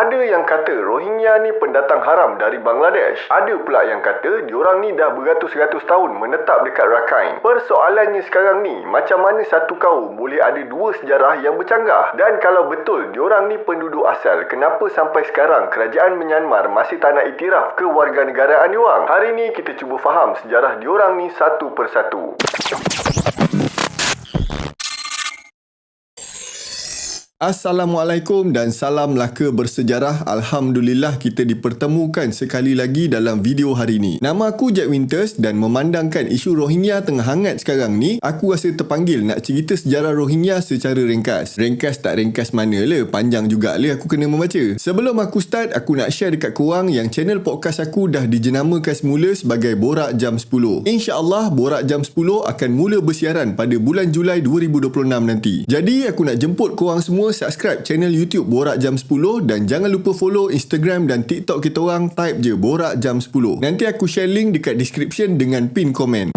Ada yang kata Rohingya ni pendatang haram dari Bangladesh. Ada pula yang kata diorang ni dah beratus-ratus tahun menetap dekat Rakhine. Persoalannya sekarang ni, macam mana satu kaum boleh ada dua sejarah yang bercanggah? Dan kalau betul diorang ni penduduk asal, kenapa sampai sekarang kerajaan Myanmar masih tak nak iktiraf kewarganegaraan diorang? Hari ni kita cuba faham sejarah diorang ni satu persatu. Assalamualaikum dan salam laka bersejarah. Alhamdulillah kita dipertemukan sekali lagi dalam video hari ini. Nama aku Jack Winters dan memandangkan isu Rohingya tengah hangat sekarang ni, aku rasa terpanggil nak cerita sejarah Rohingya secara ringkas. Ringkas tak ringkas mana lah, panjang jugalah aku kena membaca. Sebelum aku start, aku nak share dekat korang yang channel podcast aku dah dijenamakan semula sebagai Borak Jam 10. InsyaAllah Borak Jam 10 akan mula bersiaran pada bulan Julai 2026 nanti. Jadi aku nak jemput korang semua subscribe channel YouTube Borak Jam 10 dan jangan lupa follow Instagram dan TikTok kita orang, type je Borak Jam 10. Nanti aku share link dekat description dengan pin komen.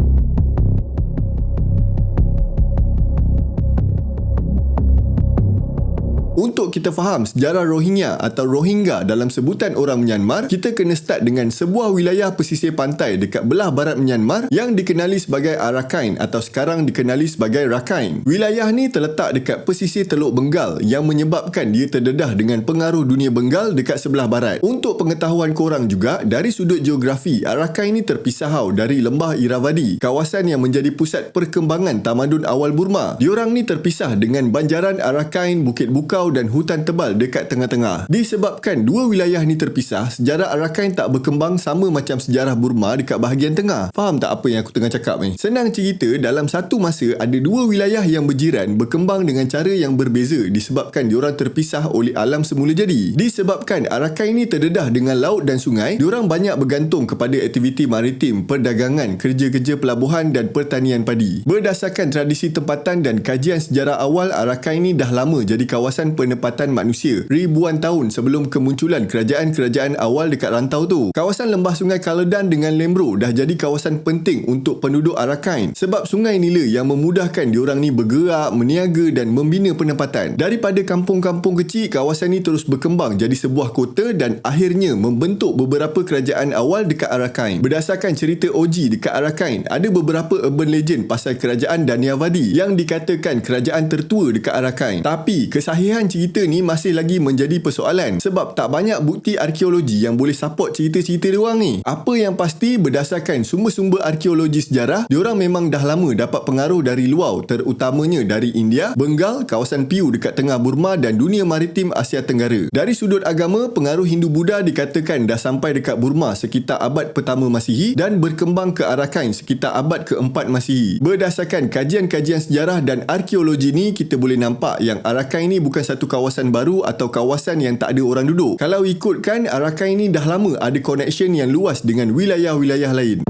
Untuk kita faham sejarah Rohingya atau Rohingya dalam sebutan orang Myanmar, kita kena start dengan sebuah wilayah pesisir pantai dekat belah barat Myanmar yang dikenali sebagai Arakan atau sekarang dikenali sebagai Rakhine. Wilayah ni terletak dekat pesisir Teluk Bengal yang menyebabkan dia terdedah dengan pengaruh dunia Bengal dekat sebelah barat. Untuk pengetahuan korang juga, dari sudut geografi, Arakan ni terpisah dari lembah Irrawaddy, kawasan yang menjadi pusat perkembangan tamadun awal Burma. Diorang ni terpisah dengan banjaran Arakan, Bukit Bukau dan hutan tebal dekat tengah-tengah. Disebabkan dua wilayah ni terpisah, sejarah Arakan tak berkembang sama macam sejarah Burma dekat bahagian tengah. Faham tak apa yang aku tengah cakap ni? Senang cerita, dalam satu masa ada dua wilayah yang berjiran berkembang dengan cara yang berbeza disebabkan diorang terpisah oleh alam semula jadi. Disebabkan Arakan ni terdedah dengan laut dan sungai, diorang banyak bergantung kepada aktiviti maritim, perdagangan, kerja-kerja pelabuhan dan pertanian padi. Berdasarkan tradisi tempatan dan kajian sejarah awal, Arakan ni dah lama jadi kawasan penempatan manusia ribuan tahun sebelum kemunculan kerajaan-kerajaan awal dekat rantau tu. Kawasan lembah sungai Kaladan dengan Lembro dah jadi kawasan penting untuk penduduk Arakan sebab sungai ni lah yang memudahkan diorang ni bergerak, meniaga dan membina penempatan. Daripada kampung-kampung kecil, kawasan ni terus berkembang jadi sebuah kota dan akhirnya membentuk beberapa kerajaan awal dekat Arakan. Berdasarkan cerita OG dekat Arakan, ada beberapa urban legend pasal kerajaan Daniavadi yang dikatakan kerajaan tertua dekat Arakan. Tapi kesahihan cerita ni masih lagi menjadi persoalan sebab tak banyak bukti arkeologi yang boleh support cerita-cerita diorang ni. Apa yang pasti, berdasarkan sumber-sumber arkeologi sejarah, diorang memang dah lama dapat pengaruh dari luar, terutamanya dari India, Bengal, kawasan Piu dekat tengah Burma dan dunia maritim Asia Tenggara. Dari sudut agama, pengaruh Hindu-Buddha dikatakan dah sampai dekat Burma sekitar abad pertama Masihi dan berkembang ke Arakan sekitar abad keempat Masihi. Berdasarkan kajian-kajian sejarah dan arkeologi ni, kita boleh nampak yang Arakan ni bukan satu kawasan baru atau kawasan yang tak ada orang duduk. Kalau ikutkan, Arakan ini dah lama ada connection yang luas dengan wilayah-wilayah lain.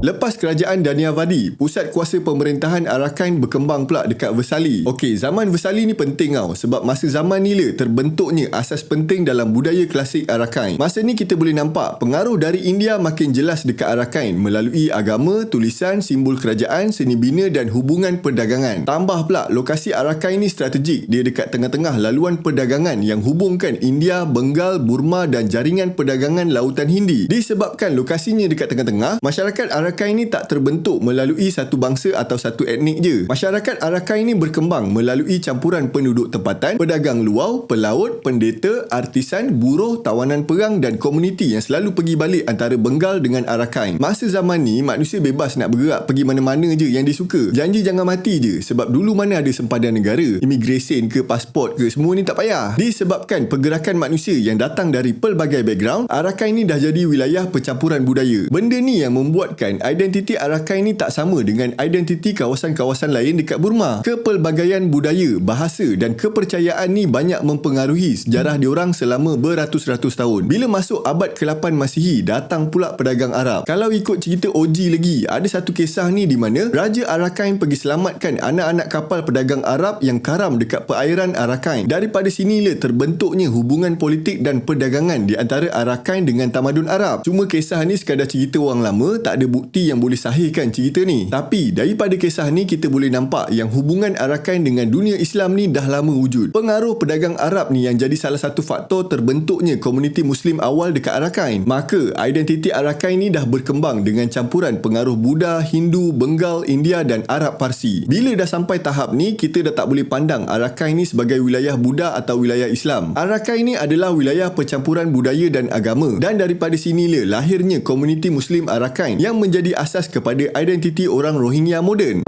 Lepas kerajaan Daniavadi, pusat kuasa pemerintahan Arakan berkembang pula dekat Vesali. Okey, zaman Vesali ni penting tau sebab masa zaman ni lah terbentuknya asas penting dalam budaya klasik Arakan. Masa ni kita boleh nampak pengaruh dari India makin jelas dekat Arakan melalui agama, tulisan, simbol kerajaan, seni bina dan hubungan perdagangan. Tambah pula lokasi Arakan ni strategik. Dia dekat tengah-tengah laluan perdagangan yang hubungkan India, Bengal, Burma dan jaringan perdagangan Lautan Hindi. Disebabkan lokasinya dekat tengah-tengah, masyarakat Arakan ini tak terbentuk melalui satu bangsa atau satu etnik je. Masyarakat Arakan ini berkembang melalui campuran penduduk tempatan, pedagang luar, pelaut, pendeta, artisan, buruh, tawanan perang dan komuniti yang selalu pergi balik antara Bengal dengan Arakan. Masa zaman ni, manusia bebas nak bergerak pergi mana-mana je yang dia suka. Janji jangan mati je sebab dulu mana ada sempadan negara, immigration ke, pasport ke, semua ni tak payah. Disebabkan pergerakan manusia yang datang dari pelbagai background, Arakan ini dah jadi wilayah percampuran budaya. Benda ni yang membuatkan identiti Arakan ini tak sama dengan identiti kawasan-kawasan lain dekat Burma. Kepelbagaian budaya, bahasa dan kepercayaan ni banyak mempengaruhi sejarah diorang selama beratus-ratus tahun. Bila masuk abad ke-8 Masihi, datang pula pedagang Arab. Kalau ikut cerita OG lagi, ada satu kisah ni di mana Raja Arakan pergi selamatkan anak-anak kapal pedagang Arab yang karam dekat perairan Arakan. Daripada sinilah terbentuknya hubungan politik dan perdagangan di antara Arakan dengan tamadun Arab. Cuma kisah ni sekadar cerita orang lama, tak ada bukti bukti yang boleh sahihkan cerita ni. Tapi daripada kisah ni kita boleh nampak yang hubungan Arakan dengan dunia Islam ni dah lama wujud. Pengaruh pedagang Arab ni yang jadi salah satu faktor terbentuknya komuniti Muslim awal dekat Arakan. Maka identiti Arakan ni dah berkembang dengan campuran pengaruh Buddha, Hindu, Bengal, India dan Arab Parsi. Bila dah sampai tahap ni, kita dah tak boleh pandang Arakan ni sebagai wilayah Buddha atau wilayah Islam. Arakan ni adalah wilayah percampuran budaya dan agama, dan daripada sinilah lahirnya komuniti Muslim Arakan yang menjadi asas kepada identiti orang Rohingya moden.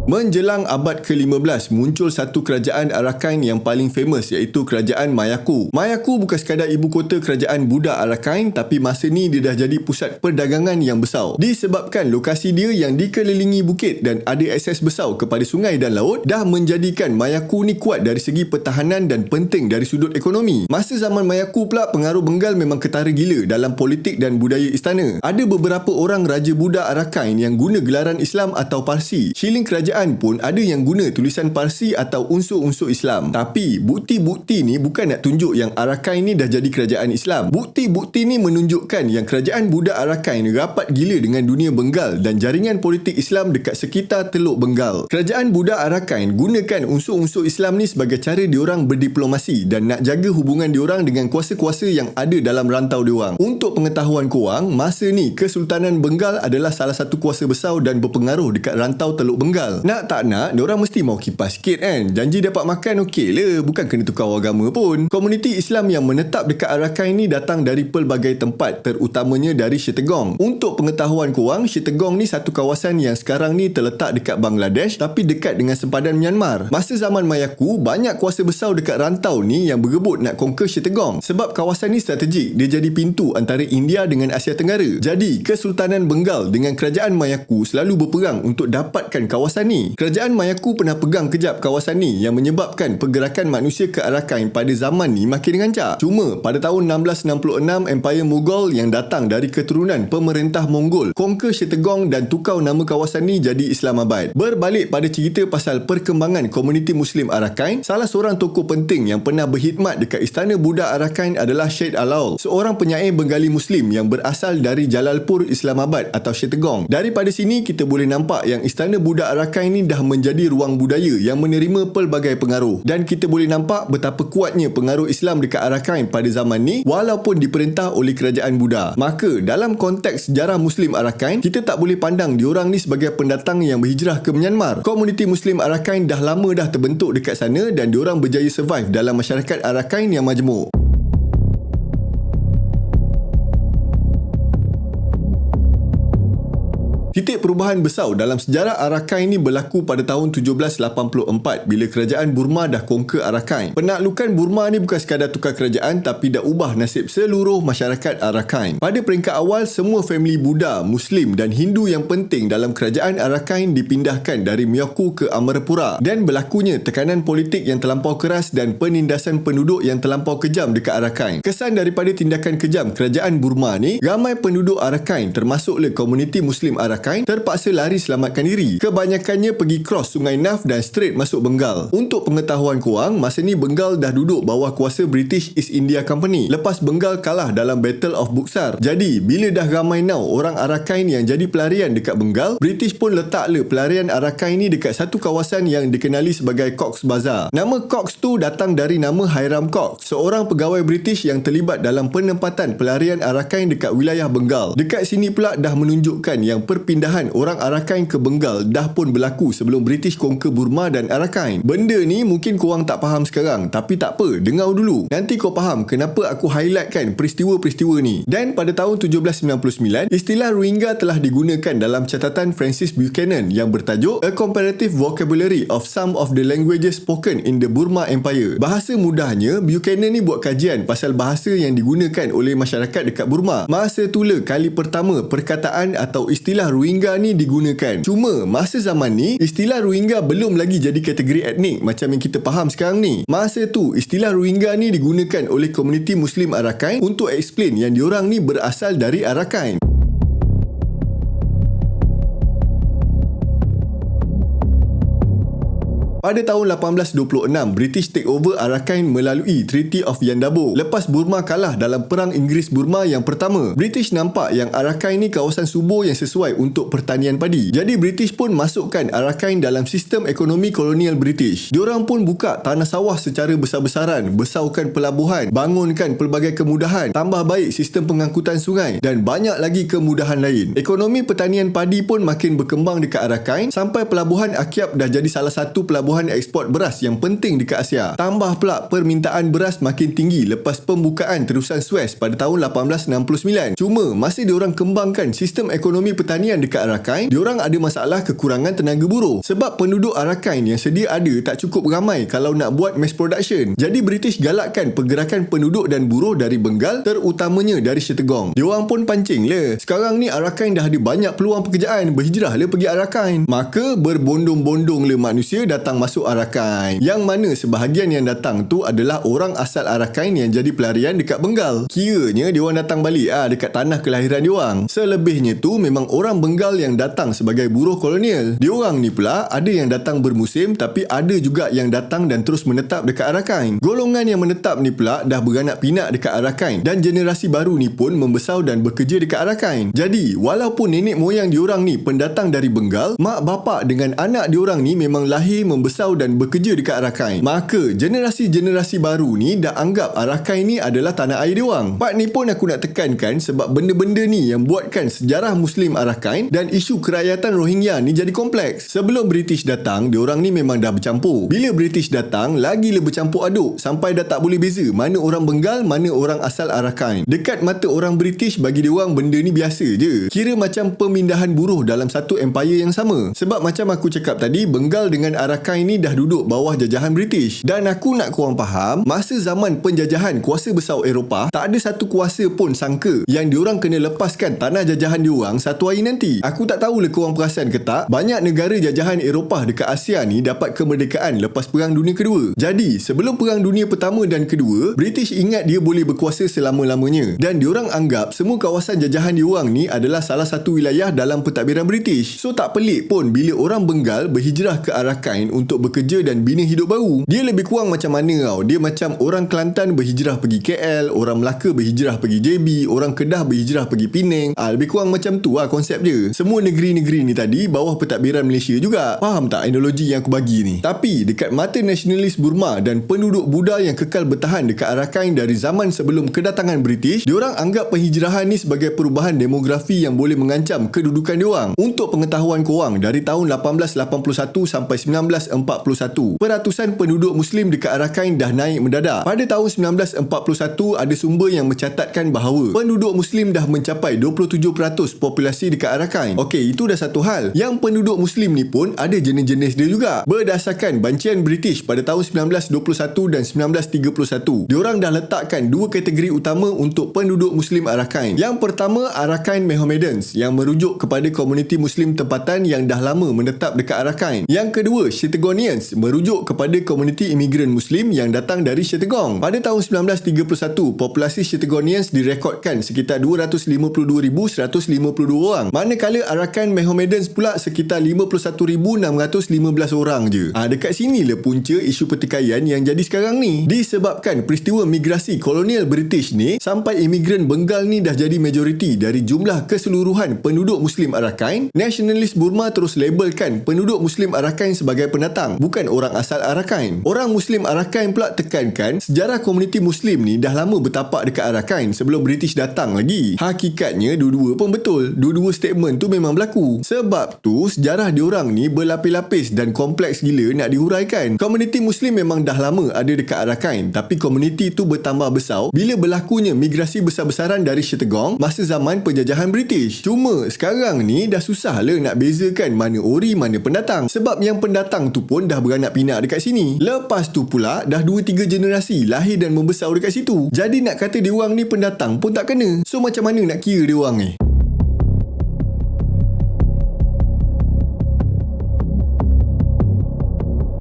Menjelang abad ke-15, muncul satu kerajaan Arakan yang paling famous, iaitu kerajaan Mayaku. Mayaku bukan sekadar ibu kota kerajaan Buddha Arakan, tapi masa ni dia dah jadi pusat perdagangan yang besar. Disebabkan lokasi dia yang dikelilingi bukit dan ada akses besar kepada sungai dan laut, dah menjadikan Mayaku ni kuat dari segi pertahanan dan penting dari sudut ekonomi. Masa zaman Mayaku pula, pengaruh Bengal memang ketara gila dalam politik dan budaya istana. Ada beberapa orang Raja Buddha Arakan yang guna gelaran Islam atau Parsi. Shilling kerajaan pun ada yang guna tulisan Parsi atau unsur-unsur Islam. Tapi bukti-bukti ni bukan nak tunjuk yang Arakan ni dah jadi kerajaan Islam. Bukti-bukti ni menunjukkan yang kerajaan Buddha Arakan rapat gila dengan dunia Bengal dan jaringan politik Islam dekat sekitar Teluk Bengal. Kerajaan Buddha Arakan gunakan unsur-unsur Islam ni sebagai cara diorang berdiplomasi dan nak jaga hubungan diorang dengan kuasa-kuasa yang ada dalam rantau diorang. Untuk pengetahuan korang, masa ni Kesultanan Bengal adalah salah satu kuasa besar dan berpengaruh dekat rantau Teluk Bengal. Nak tak nak, diorang mesti mau kipas sikit kan. Janji dapat makan okey le, bukan kena tukar agama pun. Komuniti Islam yang menetap dekat Arakan ni datang dari pelbagai tempat, terutamanya dari Chittagong. Untuk pengetahuan korang, Chittagong ni satu kawasan yang sekarang ni terletak dekat Bangladesh tapi dekat dengan sempadan Myanmar. Masa zaman Mayaku, banyak kuasa besar dekat rantau ni yang berebut nak conquer Chittagong. Sebab kawasan ni strategik, dia jadi pintu antara India dengan Asia Tenggara. Jadi, Kesultanan Bengal dengan kerajaan Mayaku selalu berperang untuk dapatkan kawasan ni. Kerajaan Mayaku pernah pegang kejap kawasan ni yang menyebabkan pergerakan manusia ke Arakan pada zaman ni makin rancak. Cuma pada tahun 1666, Empire Mughal yang datang dari keturunan pemerintah Mongol conquer Chittagong dan tukar nama kawasan ni jadi Islamabad. Berbalik pada cerita pasal perkembangan komuniti Muslim Arakan, salah seorang tokoh penting yang pernah berkhidmat dekat Istana Buddha Arakan adalah Syed Alaul, seorang penyair Bengali Muslim yang berasal dari Jalalpur, Islamabad atau Chittagong. Daripada sini kita boleh nampak yang Istana Buddha Arakan ini dah menjadi ruang budaya yang menerima pelbagai pengaruh, dan kita boleh nampak betapa kuatnya pengaruh Islam dekat Arakan pada zaman ni walaupun diperintah oleh kerajaan Buddha. Maka dalam konteks sejarah Muslim Arakan, kita tak boleh pandang diorang ni sebagai pendatang yang berhijrah ke Myanmar. Komuniti Muslim Arakan dah lama dah terbentuk dekat sana dan diorang berjaya survive dalam masyarakat Arakan yang majmuk. Titik perubahan besar dalam sejarah Arakan ini berlaku pada tahun 1784 bila kerajaan Burma dah conquer Arakan. Penaklukan Burma ni bukan sekadar tukar kerajaan tapi dah ubah nasib seluruh masyarakat Arakan. Pada peringkat awal, semua family Buddha, Muslim dan Hindu yang penting dalam kerajaan Arakan dipindahkan dari Myaku ke Amarapura, dan berlakunya tekanan politik yang terlampau keras dan penindasan penduduk yang terlampau kejam dekat Arakan. Kesan daripada tindakan kejam kerajaan Burma ni, ramai penduduk Arakan termasuklah komuniti Muslim Arakan terpaksa lari selamatkan diri. Kebanyakannya pergi cross Sungai Naf dan straight masuk Bengal. Untuk pengetahuan korang, masa ni Bengal dah duduk bawah kuasa British East India Company lepas Bengal kalah dalam Battle of Buxar. Jadi, bila dah ramai now orang Arakan yang jadi pelarian dekat Bengal, British pun letaklah pelarian Arakan ni dekat satu kawasan yang dikenali sebagai Cox Bazar. Nama Cox tu datang dari nama Hiram Cox, seorang pegawai British yang terlibat dalam penempatan pelarian Arakan dekat wilayah Bengal. Dekat sini pula dah menunjukkan yang perpindahan orang Arakan ke Bengal dah pun berlaku sebelum British conquer Burma dan Arakan. Benda ni mungkin korang tak faham sekarang, tapi tak apa, dengar dulu. Nanti kau faham kenapa aku highlightkan peristiwa-peristiwa ni. Dan pada tahun 1799, istilah Rohingya telah digunakan dalam catatan Francis Buchanan yang bertajuk A Comparative Vocabulary of Some of the Languages Spoken in the Burma Empire. Bahasa mudahnya, Buchanan ni buat kajian pasal bahasa yang digunakan oleh masyarakat dekat Burma. Masa itulah kali pertama perkataan atau istilah Rohingya ni digunakan. Cuma masa zaman ni, istilah Rohingya belum lagi jadi kategori etnik macam yang kita faham sekarang ni. Masa tu, istilah Rohingya ni digunakan oleh komuniti Muslim Arakan untuk explain yang diorang ni berasal dari Arakan. Pada tahun 1826, British take over Arakan melalui Treaty of Yandabo. Lepas Burma kalah dalam Perang Inggeris-Burma yang pertama, British nampak yang Arakan ni kawasan subur yang sesuai untuk pertanian padi. Jadi British pun masukkan Arakan dalam sistem ekonomi kolonial British. Diorang pun buka tanah sawah secara besar-besaran, besarkan pelabuhan, bangunkan pelbagai kemudahan, tambah baik sistem pengangkutan sungai dan banyak lagi kemudahan lain. Ekonomi pertanian padi pun makin berkembang dekat Arakan sampai pelabuhan Akyab dah jadi salah satu pelabuhan eksport beras yang penting dekat Asia. Tambah pula permintaan beras makin tinggi lepas pembukaan terusan Suez pada tahun 1869. Cuma masa diorang kembangkan sistem ekonomi pertanian dekat Arakan, diorang ada masalah kekurangan tenaga buruh sebab penduduk Arakan yang sedia ada tak cukup ramai kalau nak buat mass production. Jadi British galakkan pergerakan penduduk dan buruh dari Bengal, terutamanya dari Chittagong. Diorang pun pancing le. Sekarang ni Arakan dah ada banyak peluang pekerjaan, berhijrah le pergi Arakan. Maka berbondong-bondong le manusia datang masuk Arakan. Yang mana sebahagian yang datang tu adalah orang asal Arakan yang jadi pelarian dekat Bengal. Kiranya diorang datang balik dekat tanah kelahiran diorang. Selebihnya tu memang orang Bengal yang datang sebagai buruh kolonial. Diorang ni pula ada yang datang bermusim tapi ada juga yang datang dan terus menetap dekat Arakan. Golongan yang menetap ni pula dah beranak pinak dekat Arakan dan generasi baru ni pun membesar dan bekerja dekat Arakan. Jadi walaupun nenek moyang diorang ni pendatang dari Bengal, mak bapak dengan anak diorang ni memang lahir, membesar dan bekerja dekat Arakan. Maka generasi-generasi baru ni dah anggap Arakan ni adalah tanah air diorang. Part ni pun aku nak tekankan sebab benda-benda ni yang buatkan sejarah Muslim Arakan dan isu kerakyatan Rohingya ni jadi kompleks. Sebelum British datang, diorang ni memang dah bercampur. Bila British datang, lagilah bercampur aduk sampai dah tak boleh beza mana orang Bengal, mana orang asal Arakan. Dekat mata orang British, bagi diorang benda ni biasa je. Kira macam pemindahan buruh dalam satu empire yang sama. Sebab macam aku cakap tadi, Bengal dengan Arakan ni dah duduk bawah jajahan British. Dan aku nak korang faham, masa zaman penjajahan kuasa besar Eropah, tak ada satu kuasa pun sangka yang diorang kena lepaskan tanah jajahan diorang satu hari nanti. Aku tak tahulah korang perasan ke tak, banyak negara jajahan Eropah dekat Asia ni dapat kemerdekaan lepas Perang Dunia Kedua. Jadi, sebelum Perang Dunia Pertama dan Kedua, British ingat dia boleh berkuasa selama-lamanya. Dan diorang anggap semua kawasan jajahan diorang ni adalah salah satu wilayah dalam pentadbiran British. So, tak pelik pun bila orang Bengal berhijrah ke Arakan untuk bekerja dan bina hidup baru. Dia lebih kurang macam mana tau. Dia macam orang Kelantan berhijrah pergi KL, orang Melaka berhijrah pergi JB, orang Kedah berhijrah pergi Penang. Lebih kurang macam tu konsep dia. Semua negeri-negeri ni tadi bawah pentadbiran Malaysia juga. Faham tak analogi yang aku bagi ni? Tapi dekat mata nasionalis Burma dan penduduk Buddha yang kekal bertahan dekat Arakan dari zaman sebelum kedatangan British, diorang anggap penghijrahan ni sebagai perubahan demografi yang boleh mengancam kedudukan diorang. Untuk pengetahuan korang, dari tahun 1881 sampai 1941, peratusan penduduk Muslim dekat Arakan dah naik mendadak. Pada tahun 1941, ada sumber yang mencatatkan bahawa penduduk Muslim dah mencapai 27% populasi dekat Arakan. Okey, itu dah satu hal. Yang penduduk Muslim ni pun ada jenis-jenis dia juga. Berdasarkan bancian British pada tahun 1921 dan 1931, diorang dah letakkan dua kategori utama untuk penduduk Muslim Arakan. Yang pertama, Arakan Mohammedans yang merujuk kepada komuniti Muslim tempatan yang dah lama menetap dekat Arakan. Yang kedua, Chittagonians merujuk kepada komuniti imigran Muslim yang datang dari Chittagong. Pada tahun 1931, populasi Chittagonians direkodkan sekitar 252,152 orang. Manakala Arakan Mohammedans pula sekitar 51,615 orang je. Dekat sinilah punca isu pertikaian yang jadi sekarang ni. Disebabkan peristiwa migrasi kolonial British ni, sampai imigran Bengal ni dah jadi majoriti dari jumlah keseluruhan penduduk Muslim Arakan, nasionalis Burma terus labelkan penduduk Muslim Arakan sebagai pendatang, bukan orang asal Arakan. Orang Muslim Arakan pula tekankan sejarah komuniti Muslim ni dah lama bertapak dekat Arakan sebelum British datang lagi. Hakikatnya dua-dua pun betul. Dua-dua statement tu memang berlaku. Sebab tu sejarah diorang ni berlapis-lapis dan kompleks gila nak dihuraikan. Komuniti Muslim memang dah lama ada dekat Arakan, tapi komuniti tu bertambah besar bila berlakunya migrasi besar-besaran dari Chittagong masa zaman penjajahan British. Cuma sekarang ni dah susah lah nak bezakan mana ori mana pendatang, sebab yang pendatang tu pun dah beranak pinak dekat sini. Lepas tu pula dah 2-3 generasi lahir dan membesar dekat situ. Jadi nak kata diorang ni pendatang pun tak kena. So macam mana nak kira diorang ni?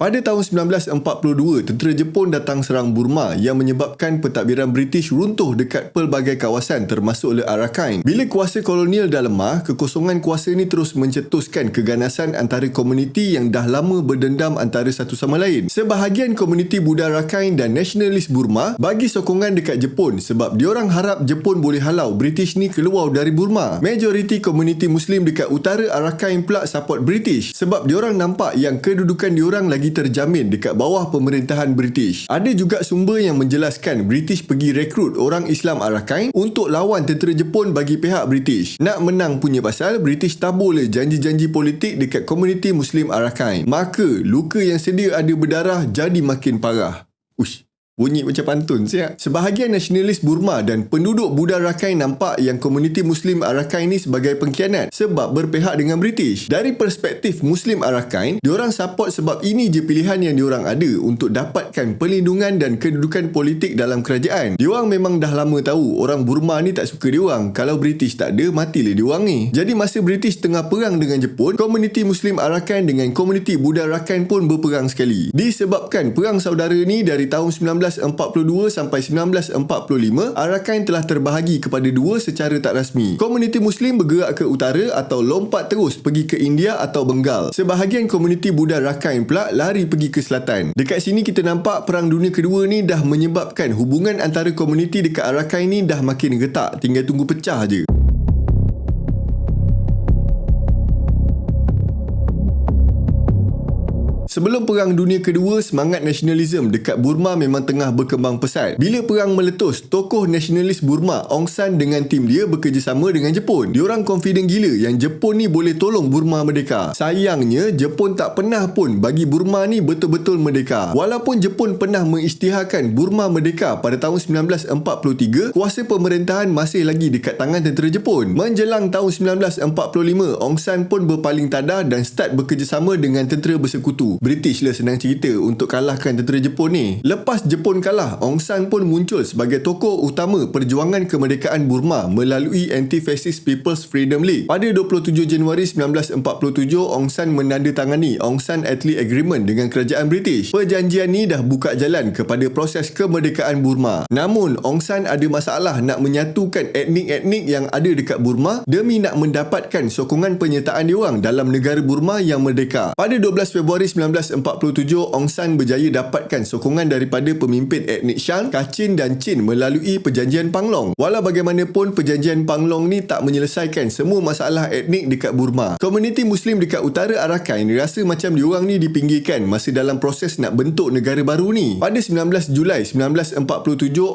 Pada tahun 1942, tentera Jepun datang serang Burma yang menyebabkan pentadbiran British runtuh dekat pelbagai kawasan termasuk Le Arakan. Bila kuasa kolonial dah lemah, kekosongan kuasa ni terus mencetuskan keganasan antara komuniti yang dah lama berdendam antara satu sama lain. Sebahagian komuniti Buddha Rakhine dan nasionalis Burma bagi sokongan dekat Jepun sebab diorang harap Jepun boleh halau British ni keluar dari Burma. Majoriti komuniti Muslim dekat utara Arakan pula support British sebab diorang nampak yang kedudukan diorang lagi terjamin dekat bawah pemerintahan British. Ada juga sumber yang menjelaskan British pergi rekrut orang Islam Arakan untuk lawan tentera Jepun bagi pihak British. Nak menang punya pasal, British tabur le janji-janji politik dekat komuniti Muslim Arakan. Maka, luka yang sedia ada berdarah jadi makin parah. Ush. Bunyi macam pantun siap. Sebahagian nasionalis Burma dan penduduk Buddha Rakhine nampak yang komuniti Muslim Arakan ni sebagai pengkhianat sebab berpihak dengan British. Dari perspektif Muslim Arakan, diorang support sebab ini je pilihan yang diorang ada untuk dapatkan perlindungan dan kedudukan politik dalam kerajaan. Diorang memang dah lama tahu orang Burma ni tak suka diorang. Kalau British tak ada, matilah diorang ni. Jadi masa British tengah perang dengan Jepun, komuniti Muslim Arakan dengan komuniti Buddha Rakhine pun berperang sekali. Disebabkan perang saudara ni dari tahun 1942 sampai 1945, Arakan telah terbahagi kepada dua secara tak rasmi. Komuniti Muslim bergerak ke utara atau lompat terus pergi ke India atau Bengal. Sebahagian komuniti Buddha Rakhine pula lari pergi ke selatan. Dekat sini kita nampak Perang Dunia Kedua ni dah menyebabkan hubungan antara komuniti dekat Arakan ni dah makin retak. Tinggal tunggu pecah je. Sebelum Perang Dunia Kedua, semangat nasionalisme dekat Burma memang tengah berkembang pesat. Bila perang meletus, tokoh nasionalis Burma, Aung San dengan tim dia bekerjasama dengan Jepun. Diorang confident gila yang Jepun ni boleh tolong Burma merdeka. Sayangnya, Jepun tak pernah pun bagi Burma ni betul-betul merdeka. Walaupun Jepun pernah mengisytiharkan Burma merdeka pada tahun 1943, kuasa pemerintahan masih lagi dekat tangan tentera Jepun. Menjelang tahun 1945, Aung San pun berpaling tadah dan start bekerjasama dengan tentera bersekutu. British lah senang cerita untuk kalahkan tentera Jepun ni. Lepas Jepun kalah, Aung San pun muncul sebagai tokoh utama perjuangan kemerdekaan Burma melalui Anti-Fascist People's Freedom League. Pada 27 Januari 1947, Aung San menandatangani Aung San Attlee Agreement dengan kerajaan British. Perjanjian ni dah buka jalan kepada proses kemerdekaan Burma. Namun, Aung San ada masalah nak menyatukan etnik-etnik yang ada dekat Burma demi nak mendapatkan sokongan penyertaan diorang dalam negara Burma yang merdeka. Pada 12 Februari 1947, Aung San berjaya dapatkan sokongan daripada pemimpin etnik Shan, Kachin dan Chin melalui Perjanjian Panglong. Walau bagaimanapun, Perjanjian Panglong ni tak menyelesaikan semua masalah etnik dekat Burma. Komuniti Muslim dekat utara Arakan rasa macam diorang ni dipinggirkan masa dalam proses nak bentuk negara baru ni. Pada 19 Julai 1947,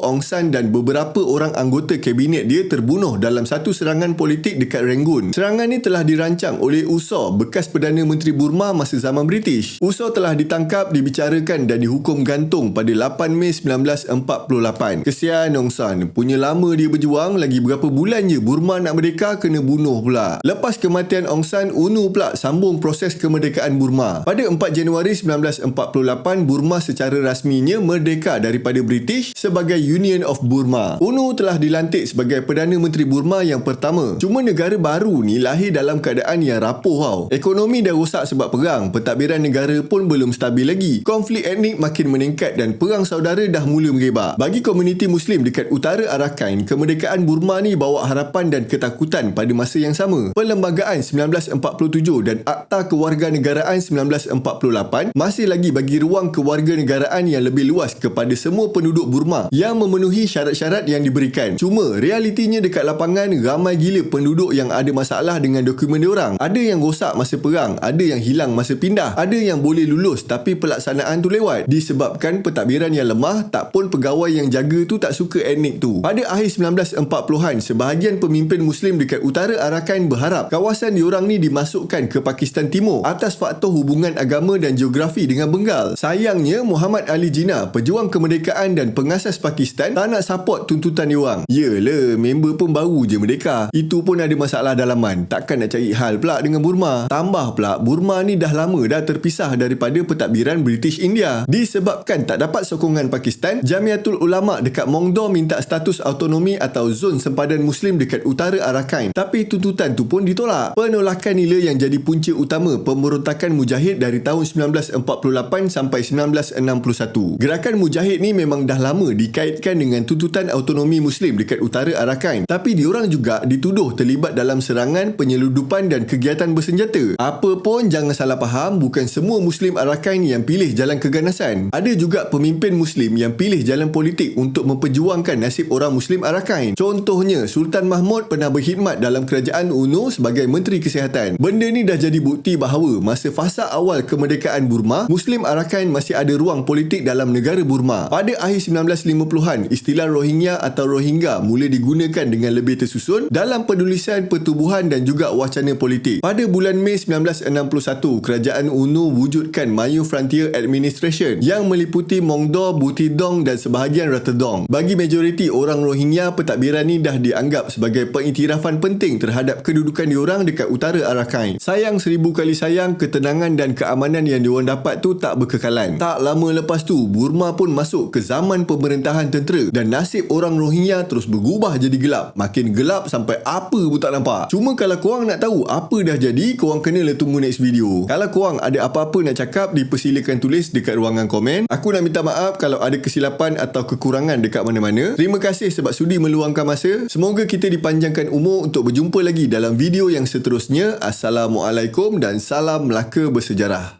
Aung San dan beberapa orang anggota kabinet dia terbunuh dalam satu serangan politik dekat Rangoon. Serangan ni telah dirancang oleh Usor, bekas Perdana Menteri Burma masa zaman British. Usor telah ditangkap, dibicarakan dan dihukum gantung pada 8 Mei 1948. Kesian Aung San, punya lama dia berjuang, lagi berapa bulan je Burma nak merdeka kena bunuh pula. Lepas kematian Aung San, UNO pula sambung proses kemerdekaan Burma. Pada 4 Januari 1948, Burma secara rasminya merdeka daripada British sebagai Union of Burma. UNO telah dilantik sebagai Perdana Menteri Burma yang pertama. Cuma negara baru ni lahir dalam keadaan yang rapuh tau. Ekonomi dah rosak sebab perang, pentadbiran negara pun belum stabil lagi. Konflik etnik makin meningkat dan perang saudara dah mula merebak. Bagi komuniti Muslim dekat utara Arakan, kemerdekaan Burma ni bawa harapan dan ketakutan pada masa yang sama. Perlembagaan 1947 dan Akta Kewarganegaraan 1948 masih lagi bagi ruang kewarganegaraan yang lebih luas kepada semua penduduk Burma yang memenuhi syarat-syarat yang diberikan. Cuma realitinya dekat lapangan ramai gila penduduk yang ada masalah dengan dokumen diorang. Ada yang rosak masa perang, ada yang hilang masa pindah, ada yang boleh lulus tapi pelaksanaan tu lewat. Disebabkan pentadbiran yang lemah, tak pun pegawai yang jaga tu tak suka etnik tu. Pada akhir 1940-an, sebahagian pemimpin Muslim dekat utara Arakan berharap kawasan diorang ni dimasukkan ke Pakistan Timur atas faktor hubungan agama dan geografi dengan Bengal. Sayangnya, Muhammad Ali Jinnah, pejuang kemerdekaan dan pengasas Pakistan, tak nak support tuntutan diorang. Yelah, member pun baru je merdeka. Itu pun ada masalah dalaman. Takkan nak cari hal pula dengan Burma. Tambah pula, Burma ni dah lama dah terpisah daripada pentadbiran British India. Disebabkan tak dapat sokongan Pakistan, Jamiatul Ulama dekat Mongdo minta status autonomi atau zon sempadan Muslim dekat utara Arakan. Tapi tuntutan tu pun ditolak. Penolakan nila yang jadi punca utama pemberontakan Mujahid dari tahun 1948 sampai 1961. Gerakan Mujahid ni memang dah lama dikaitkan dengan tuntutan autonomi Muslim dekat utara Arakan. Tapi diorang juga dituduh terlibat dalam serangan, penyeludupan dan kegiatan bersenjata. Apa pun jangan salah faham, bukan semua Muslim Arakan yang pilih jalan keganasan. Ada juga pemimpin Muslim yang pilih jalan politik untuk memperjuangkan nasib orang Muslim Arakan. Contohnya, Sultan Mahmud pernah berkhidmat dalam kerajaan UNO sebagai Menteri Kesihatan. Benda ni dah jadi bukti bahawa masa fasa awal kemerdekaan Burma, Muslim Arakan masih ada ruang politik dalam negara Burma. Pada akhir 1950-an, istilah Rohingya atau Rohingya mula digunakan dengan lebih tersusun dalam penulisan pertubuhan dan juga wacana politik. Pada bulan Mei 1961, kerajaan UNO wujudkan Melayu Frontier Administration yang meliputi Mongdo, Butidong dan sebahagian Rathdong. Bagi majoriti orang Rohingya, pentadbiran ni dah dianggap sebagai pengiktirafan penting terhadap kedudukan diorang dekat utara Arakan. Sayang seribu kali sayang, ketenangan dan keamanan yang diorang dapat tu tak berkekalan. Tak lama lepas tu, Burma pun masuk ke zaman pemerintahan tentera dan nasib orang Rohingya terus berubah jadi gelap. Makin gelap sampai apa pun tak nampak. Cuma kalau korang nak tahu apa dah jadi, korang kenalah tunggu next video. Kalau korang ada apa-apa nak cakap, dipersilakan tulis dekat ruangan komen. Aku nak minta maaf kalau ada kesilapan atau kekurangan dekat mana-mana. Terima kasih sebab sudi meluangkan masa. Semoga kita dipanjangkan umur untuk berjumpa lagi dalam video yang seterusnya. Assalamualaikum dan salam Melaka bersejarah.